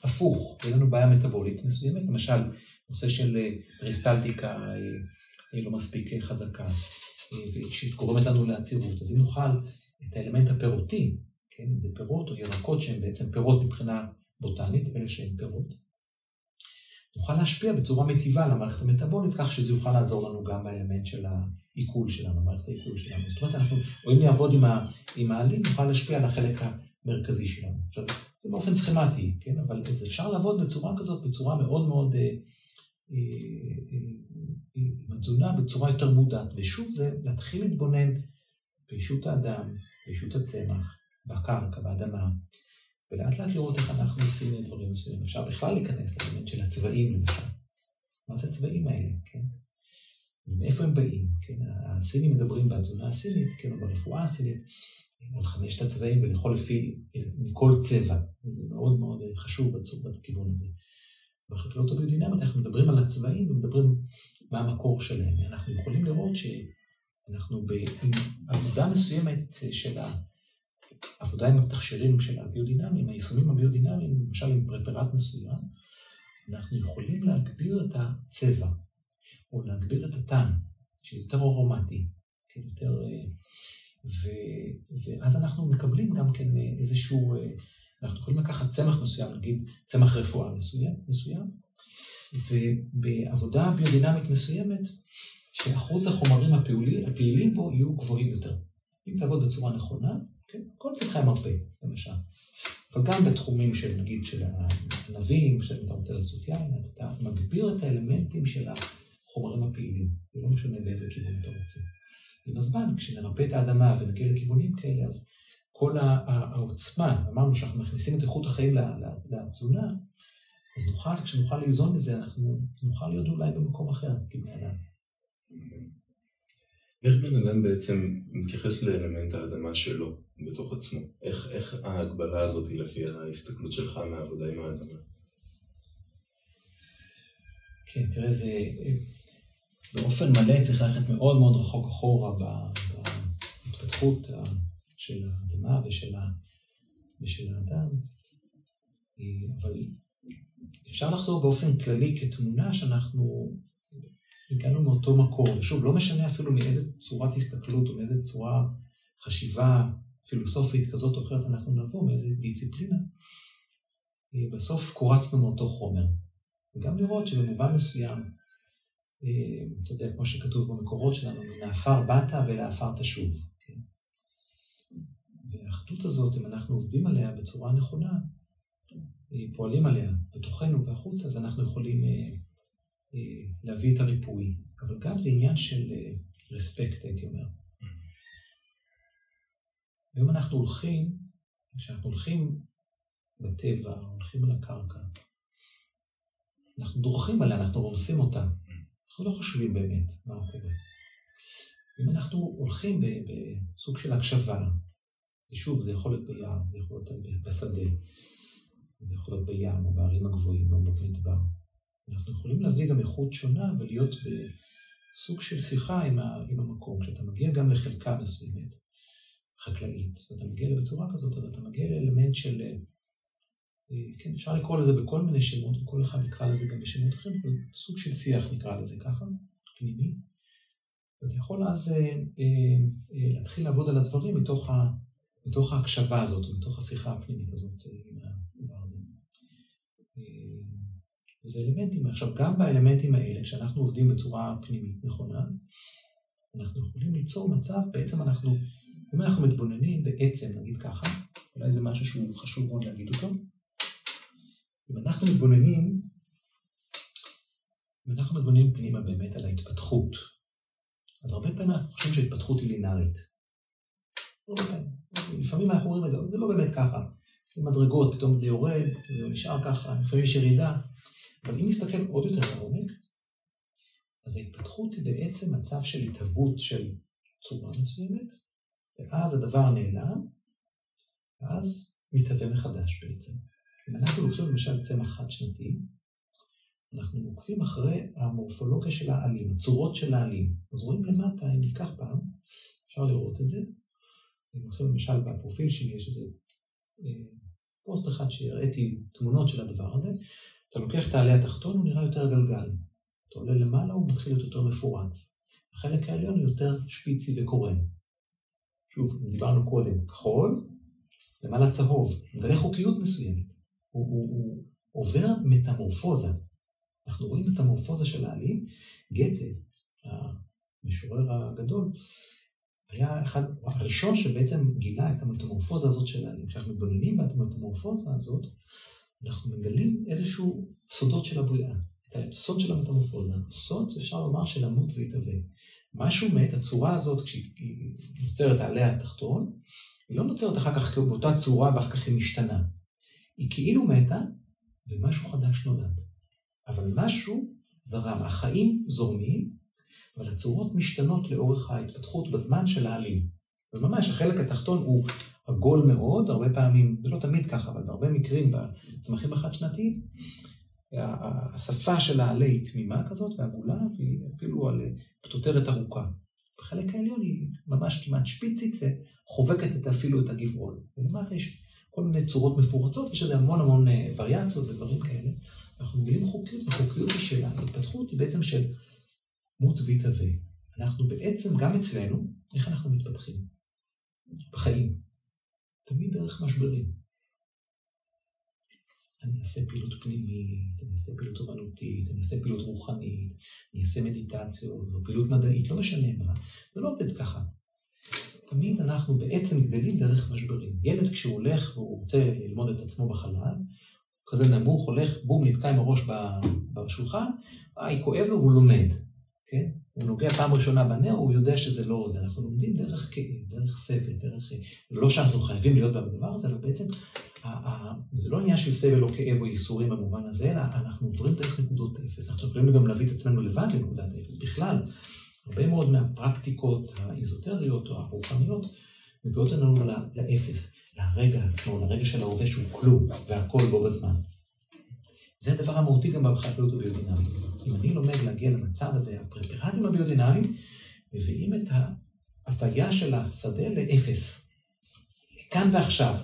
הפוך, יהיה לנו בעיה מטאבולית מסוימת, למשל, נושא של פריסטלטיקה לא מספיק חזקה, שגורמת לנו לעצירות, אז אם נוכל את האלמנט הפירותי, כן, אם זה פירות או ירקות שהן בעצם פירות מבחינה בוטנית, אלה שהן פירות, נוכל להשפיע בצורה מטיבה על המערכת המטאבולית, כך שזה יוכל לעזור לנו גם באלמנט של העיכול שלנו, מערכת העיכול שלנו. זאת אומרת, או אם נעבוד עם העלים, נוכל להשפיע על החלק המרכזי שלנו. עכשיו, זה באופן סכמטי, כן, אבל אפשר לעבוד בצורה כזאת, בצורה מאוד מאוד, עם התזונה, בצורה יותר מודעת. ושוב, זה להתחיל להתבונן בישות האדם, בישות הצמח, בקרקע, באדמה, ולאט לאט לראות איך אנחנו עושים דברים מסוימים. אפשר בכלל להיכנס לאלמנט של הצבעים למשל. מה זה הצבעים האלה, כן? ומאיפה הם באים, כן? הסינים מדברים בתזונה הסינית, כן? או ברפואה הסינית, על 5 הצבעים ולאכול מכל צבע. זה מאוד מאוד חשוב בכיוון הזה. בחקלאות הביודינמית אנחנו מדברים על הצבעים ומדברים מה המקור שלהם. אנחנו יכולים לראות שאנחנו בעבודה מסוימת של עבודה עם התכשירים של הביודינמיים, היישומים הביודינמיים, למשל עם פרפרט מסוים, אנחנו יכולים להגביר את הצבע, או להגביר את הטעם, שיותר ארומטי, כן, יותר, ואז אנחנו מקבלים גם כן איזשהו, אנחנו יכולים לקחת צמח מסוים, נגיד צמח רפואה מסוים, ובעבודה ביודינמית מסוימת, שאחוז החומרים הפעילים בו יהיו גבוהים יותר. אם תעבוד בצורה נכונה, כל צמחי המרפא, למשל. אבל גם בתחומים של, נגיד, של הענבים, שאם אתה רוצה לעשות יין, אתה מגביר את האלמנטים של החומרים הפעילים. זה לא משנה באיזה כיוון אתה רוצה. עם הזמן, כשנרפא את האדמה ונגיע לכיוונים כאלה, אז כל העוצמה, אמרנו שאנחנו מכניסים את איכות החיים לתזונה, אז כשנוכל לאזון לזה, אנחנו נוכל להיות אולי במקום אחר, כבני אדם. איך בן אדם בעצם מתייחס לאלמנט האדמה שלו בתוך עצמו? איך ההגבלה הזאת היא לפי ההסתכלות שלך מהעבודה עם האדמה? כן, תראה, זה באופן מלא צריך ללכת מאוד מאוד רחוק אחורה בהתפתחות של האדמה ושל האדם, אבל אפשר לחזור באופן כללי כתמונה שאנחנו הגענו מאותו מקור, ושוב, לא משנה אפילו מאיזה צורת הסתכלות או מאיזה צורה חשיבה פילוסופית כזאת או אחרת אנחנו נבוא, מאיזה דיציפלינה, בסוף קורצנו מאותו חומר. וגם לראות שבמובן מסוים, אתה יודע, כמו שכתוב במקורות שלנו, מהעפר באת ולעפר תשוב. כן? והאחדות הזאת, אם אנחנו עובדים עליה בצורה נכונה, פועלים עליה בתוכנו והחוץ, אז אנחנו יכולים להביא את הריפוי. אבל גם זה עניין של רספקט, הייתי אומר. ואם אנחנו הולכים, כשאנחנו הולכים בטבע, הולכים על הקרקע, אנחנו דורכים עליה, אנחנו רומסים אותה. אנחנו לא חושבים באמת מה קורה. אם אנחנו הולכים בסוג של הקשבה, ושוב, זה יכול להיות ביער, זה יכול להיות בשדה, זה יכול להיות בים או בערים הגבוהים או במדבר. אנחנו יכולים להביא גם איכות שונה ולהיות בסוג של שיחה עם המקום. כשאתה מגיע גם לחלקה מסוימת, חקלאית, ואתה מגיע בצורה כזאת, אז אתה מגיע לאלמנט של, כן, אפשר לקרוא לזה בכל מיני שמות, וכל אחד נקרא לזה גם בשמות אחרים, סוג של שיח נקרא לזה ככה, פנימי. ואתה יכול אז להתחיל לעבוד על הדברים מתוך ההקשבה הזאת, או מתוך השיחה הפנימית הזאת עם הדבר הזה. וזה אלמנטים. עכשיו, גם באלמנטים האלה, כשאנחנו עובדים בצורה פנימית נכונה, אנחנו יכולים ליצור מצב, בעצם אם אנחנו מתבוננים בעצם, נגיד ככה, אולי זה משהו שהוא חשוב מאוד להגיד אותו, אם אנחנו מתבוננים פנימה באמת על ההתפתחות, אז הרבה פעמים אנחנו חושבים שההתפתחות היא לינארית. הרבה פעמים. לפעמים אנחנו אומרים, זה לא באמת ככה. במדרגות פתאום זה יורד, זה נשאר ככה, לפעמים יש ירידה. אבל אם נסתכל עוד יותר לעומק, אז ההתפתחות היא בעצם מצב של התהוות של צורה מסוימת, ואז הדבר נעלם, ואז מתהווה מחדש בעצם. אם אנחנו לוקחים למשל צמח חד-שנתי, אנחנו מוקפים אחרי המורפולוגיה של העלים, הצורות של העלים. אז רואים למטה, אם ניקח פעם, אפשר לראות את זה. אם לוקחים למשל בפרופיל שלי, יש איזה פוסט אחד שהראיתי תמונות של הדבר הזה, אתה לוקח את העלה התחתון, הוא נראה יותר גלגל. אתה עולה למעלה, הוא מתחיל להיות יותר מפורץ. החלק העליון הוא יותר שפיצי וקורן. שוב, דיברנו קודם, כחול, למעלה צהוב, מגלה חוקיות מסוימת. הוא עובר מטמורפוזה. אנחנו רואים את המורפוזה של העלים. גתה, המשורר הגדול, היה אחד הראשון שבעצם גילה את המטמורפוזה הזאת של העלים. כשאנחנו מתבוננים את המטמורפוזה הזאת, אנחנו מגלים איזשהו סודות של הבריאה. את הסוד של המטמורפוזה. סוד אפשר לומר של למות והתהווה. משהו מת, הצורה הזאת, כשהיא נוצרת העלה התחתון, היא לא נוצרת אחר כך באותה צורה, ואחר כך היא משתנה. היא כאילו מתה, ומשהו חדש נולד. אבל משהו זרם. החיים זורמים, אבל הצורות משתנות לאורך ההתפתחות בזמן של העלים. וממש, החלק התחתון הוא עגול מאוד, הרבה פעמים, זה לא תמיד ככה, אבל בהרבה מקרים בצמחים החד-שנתיים, השפה של העלה היא תמימה כזאת ועגולה, והיא אפילו על פטוטרת ארוכה. בחלק העליון היא ממש כמעט שפיצית וחובקת אפילו את הגבעול. ולמטה יש כל מיני צורות מפורצות, יש לזה המון וריאציות ודברים כאלה. אנחנו מגלים חוקיות, וחוקיות היא שלה, ההתפתחות היא בעצם של מות והתהווה. אנחנו בעצם, גם אצלנו, איך אנחנו מתפתחים? בחיים. תמיד דרך משברים. אני אעשה פעילות פנימית, אני אעשה פעילות אומנותית, אני אעשה פעילות רוחנית, אני אעשה מדיטציות, פעילות מדעית, לא משנה מה. זה לא עובד ככה. תמיד אנחנו בעצם גדלים דרך משברים. ילד כשהוא הולך והוא רוצה ללמוד את עצמו בחלל, כזה נמוך, הולך, בום, נתקע עם הראש בשולחן, היא כואב לו והוא לומד. כן? הוא נוגע פעם ראשונה בנר, הוא יודע שזה לא זה. אנחנו לומדים דרך כאב, דרך סבל, דרך... לא שאנחנו חייבים להיות בדבר הזה, אבל בעצם זה לא עניין של סבל או כאב או ייסורים במובן הזה, אלא אנחנו עוברים דרך נקודות אפס. אנחנו יכולים גם להביא את עצמנו לבד לנקודת אפס. בכלל, הרבה מאוד מהפרקטיקות האיזוטריות או הרוחניות מביאות לנו לאפס, לרגע עצמו, לרגע של ההווה שהוא כלום, והכל בו בזמן. זה הדבר המהותי גם בחקלאות הביודינמית. אם אני לומד להגיע למצב הזה, הפרפרטים הביודינמיים מביאים את ההוויה של השדה לאפס. כאן ועכשיו,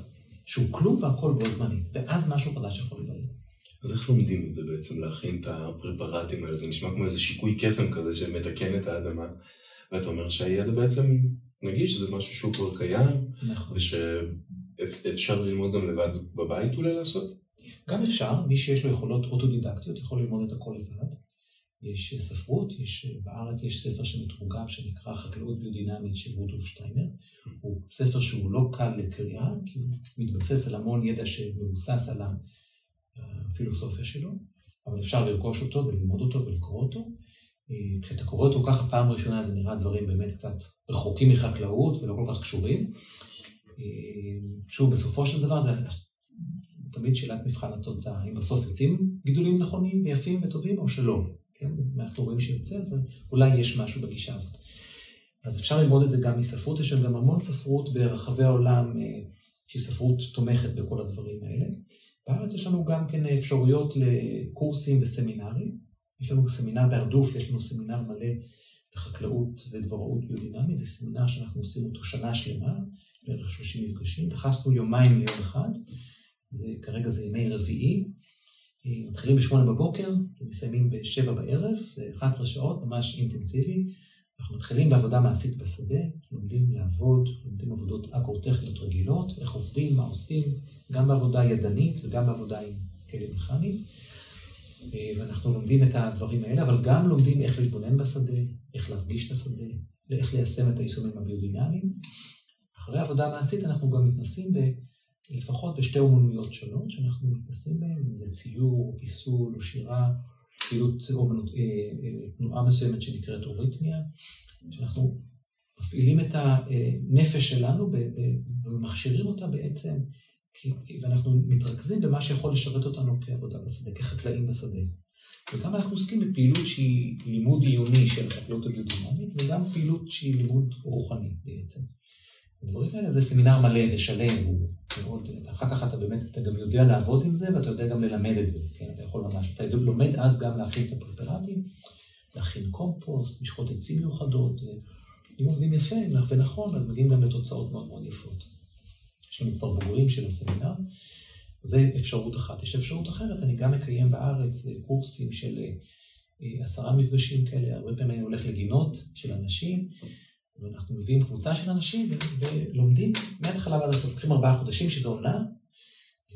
שהוא כלום והכל בו זמנית, ואז משהו חדש יכול להיוולד. אז איך לומדים את זה בעצם, להכין את הפרפרטים האלה? זה נשמע כמו איזה שיקוי קסם כזה שמתקן את האדמה, ואתה אומר שהידע בעצם נגיד שזה משהו שהוא כבר קיים, נכון. ושאפשר ללמוד גם לבד בבית אולי לעשות? גם אפשר, מי שיש לו יכולות אוטודידקטיות יכול ללמוד את הכל לבד. יש ספרות, בארץ יש ספר שמתורגם שנקרא חקלאות ביודינמית של רודולף שטיינר. הוא ספר שהוא לא קל לקריאה, כי הוא מתבסס על המון ידע שמבוסס על הפילוסופיה שלו, אבל אפשר לרכוש אותו וללמוד אותו ולקרוא אותו. כשאתה קורא אותו ככה פעם ראשונה זה נראה דברים באמת קצת רחוקים מחקלאות ולא כל כך קשורים. שוב, בסופו של דבר זה תמיד שאלת מבחן התוצאה, האם בסוף יוצאים גידולים נכונים ויפים וטובים או שלא. כן? אנחנו רואים שיוצא, אז אולי יש משהו בגישה הזאת. אז אפשר ללמוד את זה גם מספרות, יש גם המון ספרות ברחבי העולם, שהיא ספרות תומכת בכל הדברים האלה. בארץ יש לנו גם כן אפשרויות לקורסים וסמינרים. יש לנו סמינר בהרדוף, יש לנו סמינר מלא בחקלאות ודבוראות ביודינמית, זה סמינר שאנחנו עושים אותו שנה שלמה, בערך 30 מפגשים, דחסנו יומיים ליום אחד, כרגע זה ימי רביעי, מתחילים ב8 בבוקר, ומסיימים ב7 בערב, 11 שעות, ממש אינטנסיבי, אנחנו מתחילים בעבודה מעשית בשדה, לומדים לעבוד, לומדים עבודות אגרוטכניות רגילות, איך עובדים, מה עושים, גם בעבודה ידנית וגם בעבודה עם כלים מכניים, ואנחנו לומדים את הדברים האלה, אבל גם לומדים איך להתבונן בשדה, איך להרגיש את השדה, איך ליישם את היישומים הביודינמיים. אחרי העבודה המעשית אנחנו גם מתנסים לפחות בשתי אומנויות שונות, שאנחנו מתנסים בהן, אם זה ציור, פיסול או שירה, פעילות תנועה מסוימת שנקראת אוריתמיה, שאנחנו מפעילים את הנפש שלנו ומכשירים אותה בעצם, ואנחנו מתרכזים במה שיכול לשרת אותנו כעבודה בשדה, כחקלאים בשדה. וגם אנחנו עוסקים בפעילות שהיא לימוד עיוני של החקלאות הביודינמית, וגם פעילות שהיא לימוד רוחני בעצם. הדברים האלה זה סמינר מלא ושלם, ואחר כך אתה גם יודע לעבוד עם זה, ואתה יודע גם ללמד את זה, כן? אתה יכול ממש, אתה לומד אז גם להכין את הפרפרטים, להכין קומפוסט, משחות עצים מיוחדות, אם עובדים יפה ונכון, אז מגיעים גם לתוצאות מאוד מאוד יפות. יש לנו כבר בוגרים של הסמינר, זה אפשרות אחת. יש אפשרות אחרת, אני גם מקיים בארץ קורסים של 10 מפגשים כאלה, הרבה פעמים אני הולך לגינות של אנשים, ואנחנו מביאים קבוצה של אנשים ולומדים מההתחלה ועד הסוף, לוקחים 4 חודשים שזו עונה,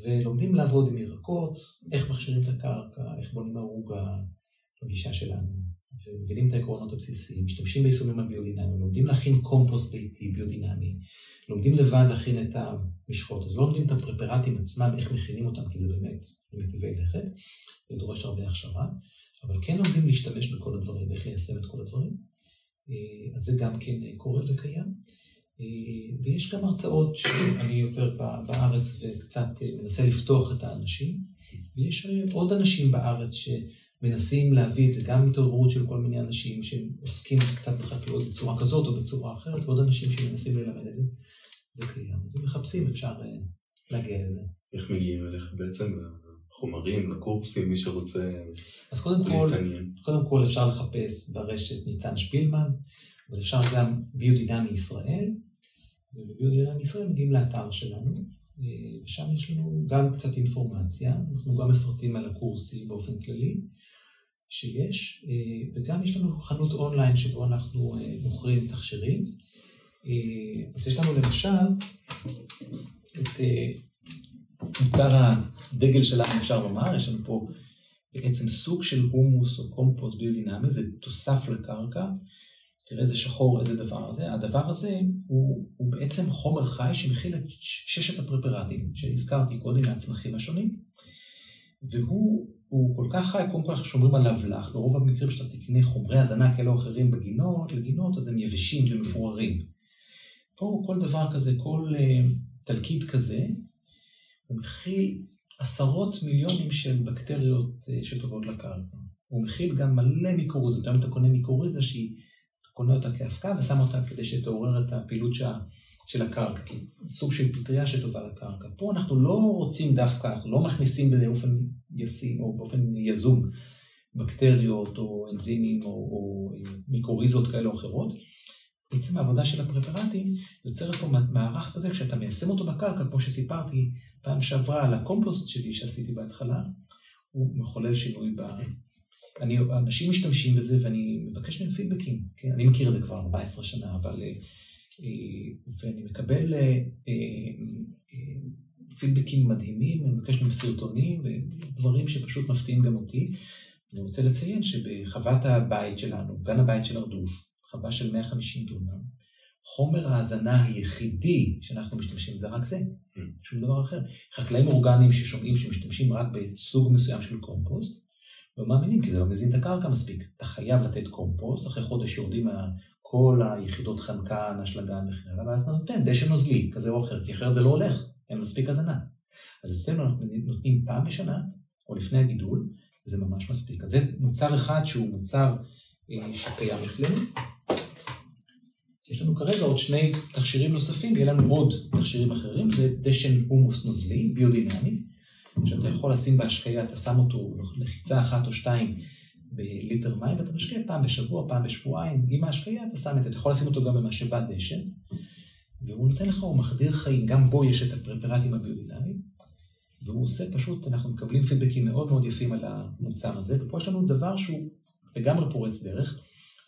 ולומדים לעבוד עם ירקות, איך מכשירים את הקרקע, איך בונים ערוגה בגישה שלנו, ומבינים את העקרונות הבסיסיים, משתמשים ביישומים הביודינמיים, לומדים להכין קומפוסט ביתי ביודינמי, לומדים לבד להכין את המשחות, אז לא לומדים את הפרפרטים עצמם, איך מכינים אותם, כי זה באמת מטבעי לכת, זה דורש הרבה הכשרה, אבל כן לומדים להשתמש בכל הדברים, ואיך ליישם את כל הדברים. אז זה גם כן קורה וקיים. ויש גם הרצאות שאני עובר בארץ וקצת מנסה לפתוח את האנשים, ויש עוד אנשים בארץ שמנסים להביא את זה, גם התעוררות של כל מיני אנשים שעוסקים קצת בחקלאות בצורה כזאת או בצורה אחרת, ועוד אנשים שמנסים ללמד את זה. זה קיים. אז אם מחפשים אפשר להגיע לזה. איך מגיעים אליך בעצם? חומרים, לקורסים, מי שרוצה אז קודם כל אפשר לחפש ברשת ניצן שפילמן, אבל אפשר גם ביודינמי ישראל, ובביודינמי ישראל מגיעים לאתר שלנו, ושם יש לנו גם קצת אינפורמציה, אנחנו גם מפרטים על הקורסים באופן כללי שיש, וגם יש לנו חנות אונליין שבו אנחנו מוכרים תכשירים, אז יש לנו למשל את מוצר הדגל שלנו אפשר לומר, יש לנו פה בעצם סוג של הומוס או קומפוסט ביודינמי, זה תוסף לקרקע, תראה איזה שחור, איזה דבר זה, הדבר הזה הוא בעצם חומר חי שמכיל את 6 הפרפרטים שהזכרתי קודם מהצמחים השונים, והוא כל כך חי, קודם כל אנחנו שומרים עליו לך, ברוב המקרים שאתה תקנה חומרי הזנה כאלה או אחרים לגינות, אז הם יבשים ומפוררים. פה כל דבר כזה, כל תלקיט כזה, הוא מכיל 10 מיליונים של בקטריות שטובות לקרקע. הוא מכיל גם מלא מיקוריזה, אם אתה קונה מיקוריזה שהיא קונה אותה כאבקה ושם אותה כדי שתעורר את הפעילות של הקרקע, סוג של פטריה שטובה לקרקע. פה אנחנו לא רוצים דווקא, אנחנו לא מכניסים באופן ישים או באופן יזום בקטריות או אנזימים או מיקרוריזות כאלה או אחרות. בעצם העבודה של הפרפרטים יוצרת פה מערך כזה, כשאתה מיישם אותו בקרקע, כמו שסיפרתי פעם שעברה על הקומפוסט שלי שעשיתי בהתחלה, הוא מחולל שינוי אנשים משתמשים בזה ואני מבקש מהם פידבקים, כן? אני מכיר את זה כבר 14 שנה, ואני מקבל פידבקים מדהימים, אני מבקש מהם סרטונים ודברים שפשוט מפתיעים גם אותי. אני רוצה לציין שבחוות הבית שלנו, גן הבית של הרדוף, חווה של 150 דונם, חומר ההזנה היחידי שאנחנו משתמשים זה רק זה, שום דבר אחר. חקלאים אורגניים ששומעים שמשתמשים רק בסוג מסוים של קומפוסט, לא מאמינים כי זה לא מזין את הקרקע מספיק. אתה חייב לתת קומפוסט, אחרי חודש יורדים כל היחידות חנקן, אשלגן וכן הלאה, ואז אתה נותן דשן נוזלי כזה או אחר, כי אחרת זה לא הולך, אין מספיק הזנה. אז אצלנו אנחנו נותנים פעם בשנה, או לפני הגידול, וזה ממש מספיק. אז זה מוצר אחד שהוא מוצר שקיים אצלנו. יש לנו כרגע עוד שני תכשירים נוספים, יהיה לנו עוד תכשירים אחרים, זה דשן הומוס נוזלי, ביודינמי, שאתה יכול לשים בהשקיה, אתה שם אותו לחיצה אחת או שתיים בליטר מים, ואתה משקה פעם בשבוע, פעם בשבועיים, עם ההשקיה אתה שם את זה, אתה יכול לשים אותו גם במשאבת דשן, והוא נותן לך, הוא מחדיר חיים, גם בו יש את הפרפרטים הביודינמיים, והוא עושה פשוט, אנחנו מקבלים פידבקים מאוד מאוד יפים על המוצר הזה, ופה יש לנו דבר שהוא לגמרי פורץ דרך,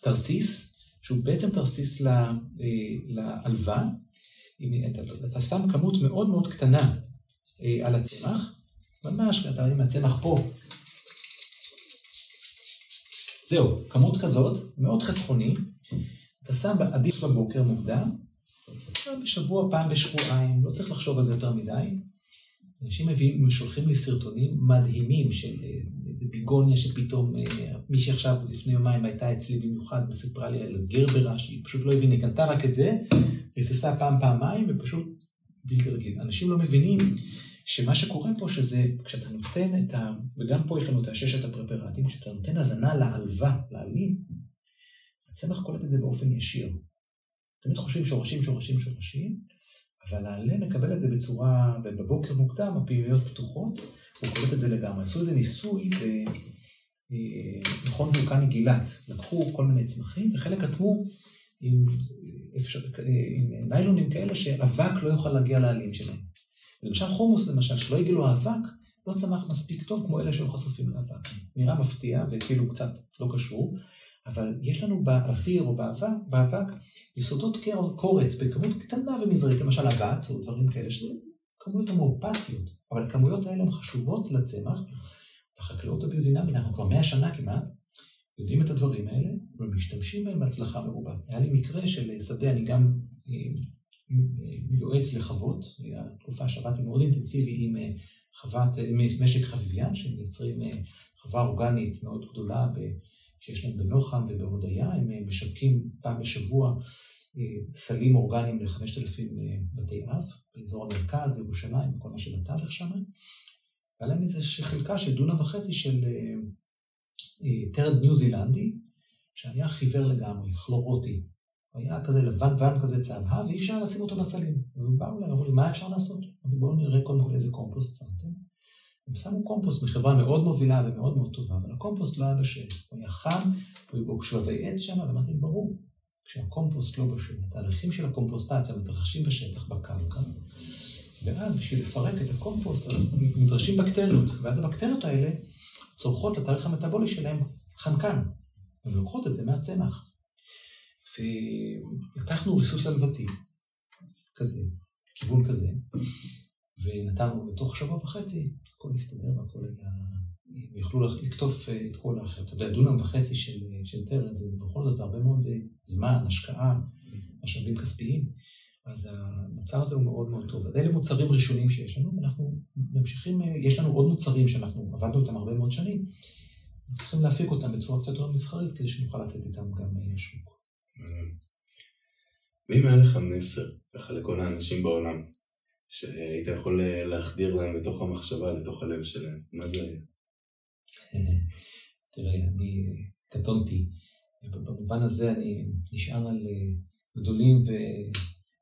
תרסיס, שהוא בעצם תרסיס להלווה, אתה שם כמות מאוד מאוד קטנה על הצמח, ממש, אתה רואים הצמח פה, זהו, כמות כזאת, מאוד חסכוני, אתה שם עדיף בבוקר מוקדם, פעם בשבוע, פעם בשבועיים, לא צריך לחשוב על זה יותר מדי, אנשים שולחים לי סרטונים מדהימים של איזה ביגוניה שפתאום, מישהי עכשיו לפני יומיים הייתה אצלי במיוחד וסיפרה לי על גרברה, שהיא פשוט לא הבינה, היא קנתה רק את זה, ריססה פעמיים ופשוט בלתי רגיל. אנשים לא מבינים שמה שקורה פה שזה, כשאתה נותן וגם פה יש לנו את הששת הפרפרטים, כשאתה נותן הזנה להלווה, לעלים, הצמח קולט את זה באופן ישיר. תמיד חושבים שורשים, אבל העלה מקבל את זה בצורה, ובבוקר מוקדם, הפעילויות פתוחות, הוא קולט את זה לגמרי. עשו איזה ניסוי במכון וולקני גילת. לקחו כל מיני צמחים, וחלק כתבו עם ניילונים כאלה שאבק לא יוכל להגיע לעלים שלהם. למשל חומוס למשל, שלא הגיעו לו האבק, לא צמח מספיק טוב כמו אלה שהיו חשופים לאבק. נראה מפתיע וכאילו קצת לא קשור, אבל יש לנו באוויר או באבק יסודות קורת בכמות קטנה ומזרית, למשל אבץ או דברים כאלה, שזה כמויות הומאופתיות, אבל הכמויות האלה הן חשובות לצמח. בחקלאות הביודינמית, אנחנו כבר 100 שנה כמעט, יודעים את הדברים האלה ומשתמשים בהם בהצלחה מרובה. היה לי מקרה של שדה, אני גם יועץ לחוות, התקופה שעבדתי מאוד אינטנסיבי עם משק חביביין, שמייצרים חווה אורגנית מאוד גדולה שיש להם בנוחם ובהודיה, הם משווקים פעם בשבוע סלים אורגניים ל5,000 בתי אב, באזור המרכז, ירושלים, וכל מה שבתווך שם. והיה להם איזו חלקה של 1.5 דונם של טרד ניו זילנדי, שהיה חיוור לגמרי, כלורוטי. היה כזה לבן כזה צהבהב, ואי אפשר לשים אותו בסלים. ובאו להם, אמרו לי, מה אפשר לעשות? בואו נראה קודם כל איזה קומפוסט שמתם. הם שמו קומפוסט מחברה מאוד מובילה ומאוד מאוד טובה, אבל הקומפוסט לא היה בשל. הוא היה חם, היו בו שבבי עץ שם, ואמרתי, ברור, כשהקומפוסט לא בשל, התהליכים של הקומפוסטציה מתרחשים בשטח בקרקע, ואז בשביל לפרק את הקומפוסט, אז נדרשים בקטריות, ואז הבקטריות האלה צורכות לתהליך המטאבולי שלהם חנקן, הן לוקחות את זה מהצמח. ולקחנו ריסוס הלוותי, כזה, כיוון כזה, ונתנו בתוך שבוע וחצי, הכל הסתדר והכל היה, ויוכלו לקטוף את כל האחר. אתה יודע, 1.5 דונם של טרד, זה בכל זאת הרבה מאוד זמן, השקעה, משאבים כספיים, אז המוצר הזה הוא מאוד מאוד טוב. אלה מוצרים ראשונים שיש לנו, ואנחנו ממשיכים, יש לנו עוד מוצרים שאנחנו עבדנו איתם הרבה מאוד שנים, צריכים להפיק אותם בצורה קצת יותר מסחרית, כדי שנוכל לצאת איתם גם לשוק. ואם היה לך מסר, ככה לכל האנשים בעולם, שהיית יכול להחדיר להם לתוך המחשבה, לתוך הלב שלהם, מה זה היה? תראה, אני קטונתי, במובן הזה אני נשען על גדולים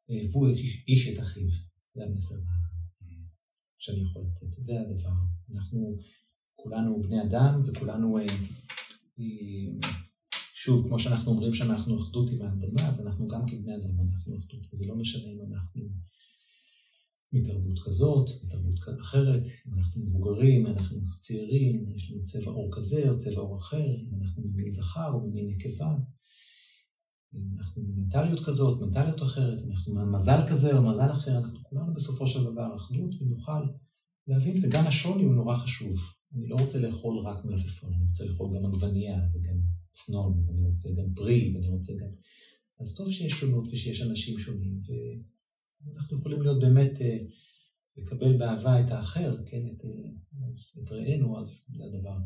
והוא איש את אחיו. זה המסר שאני יכול לתת. זה הדבר. אנחנו כולנו בני אדם, וכולנו, שוב, כמו שאנחנו אומרים שאנחנו אחדות עם האדמה, אז אנחנו גם כבני אדם, אנחנו אחדות. וזה לא משנה אם אנחנו מתרבות כזאת, מתרבות אחרת, אם אנחנו מבוגרים, אנחנו צעירים, יש לנו צבע עור כזה או צבע עור אחר, אם אנחנו ממין זכר או ממין נקבה, אם אנחנו מנטליות כזאת, מנטליות אחרת, אם אנחנו מזל כזה או מזל אחר, אנחנו כולנו בסופו של דבר אחדות, ונוכל להבין, וגם השוני הוא נורא חשוב. אני לא רוצה לאכול רק מלפפון, אני רוצה לאכול גם עגבנייה וגם צנון, ואני רוצה גם פרי, ואני רוצה גם... אז טוב שיש שונות ושיש אנשים שונים, ואנחנו יכולים להיות באמת, לקבל באהבה את האחר, כן, את רעינו, אז זה הדבר,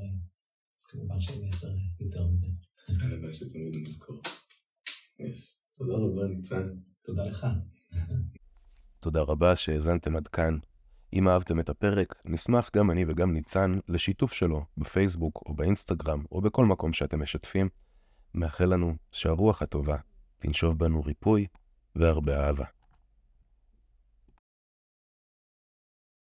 כמובן שאני אעשר יותר מזה. הלוואי שתמיד נזכור. תודה רבה, ניצן. תודה לך. תודה רבה שהאזנתם עד כאן. אם אהבתם את הפרק, נשמח גם אני וגם ניצן לשיתוף שלו בפייסבוק או באינסטגרם או בכל מקום שאתם משתפים. מאחל לנו שהרוח הטובה תנשוב בנו ריפוי והרבה אהבה.